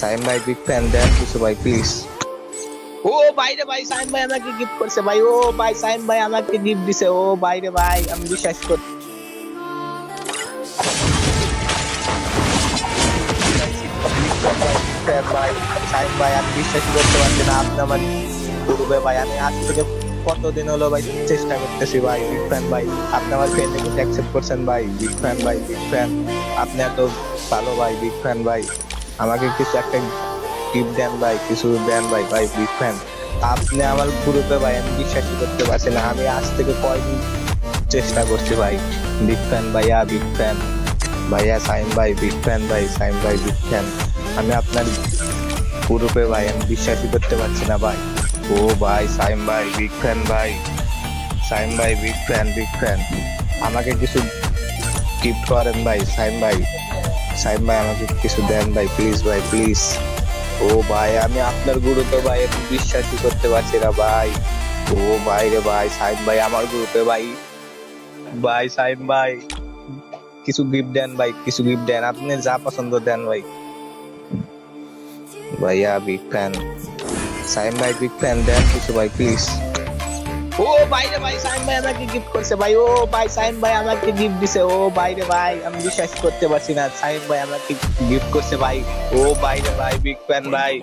সাইম ভাই big fan, দেন কিছু ভাই প্লিজ। ও ভাই রে ভাই, সাইম ভাই আমাকে গিফট করছে ভাই। ও ভাই, সাইম ভাই আমাকে গিফট দিছে। ও ভাই রে ভাই, আমি বিশ্বাস করতে ফ্যান ভাই। সাইম ভাই, আমি বিশ্বাস করতে পারছি না আপনি আমার পূর্বে ভাই। আমি আজ থেকে কতদিন হলো ভাই চেষ্টা করতেছি ভাই। বিগ ফ্যান ভাই, আপনি আমার ফ্রেন্ড রিকোয়েস্ট অ্যাকসেপ্ট করছেন ভাই। বিগ ফ্যান ভাই, বিগ ফ্যান। আপনি এত ভালো ভাই, বিগ ফ্যান ভাই। আমাকে কিছু একটা গিফট দেন ভাই, কিছু দেন ভাই। ভাই বিগ ফ্যান, আপনি আমার গ্রুপে ভাই, আমি বিশ্বাসই করতে পারছি না। আমি আজ থেকে কয়দিন চেষ্টা করছি ভাই। বিগ ফ্যান ভাইয়া, বিগ ফ্যান ভাইয়া। সাইম ভাই বিগ ফ্যান ভাই, সাইম ভাই বিগ ফ্যান। আমি আপনার গ্রুপে ভাই, আমি বিশ্বাসই করতে পারছি না ভাই। ও ভাই, সাইম ভাই বিগ ফ্যান ভাই। সাইম ভাই বিগ ফ্যান, বিগ ফ্যান। আমাকে কিছু গিফট করেন ভাই সাইম ভাই। সাইম ভাই, আমাকে কিছু দেন ভাই প্লিজ ভাই, প্লিজ। ও ভাই, আমি আপনার গ্রুপে ভাই, আমি বিশ্বাসই করতে পারছি না ভাই। ও ভাই রে ভাই, সাইম ভাই আমার গ্রুপে ভাই। ভাই সাইম ভাই, কিছু গিফট দেন ভাই, কিছু গিফট দেন। আপনি যা পছন্দ দেন ভাই। ভাইয়া বিগ ফ্যান, সাইম ভাই বিগ ফ্যান, দেন কিছু ভাই প্লিজ। ও ভাই রে ভাই, সাইম ভাই আমাকে গিফট করছে ভাই। ও ভাই, সাইম ভাই আমাকে গিফট দিছে। ও ভাই রে ভাই, আমি বিশ্বাস করতে পারছি না। সাইম ভাই আমাকে গিফট করছে ভাই। ও ভাই রে ভাই, বিগ ফ্যান ভাই।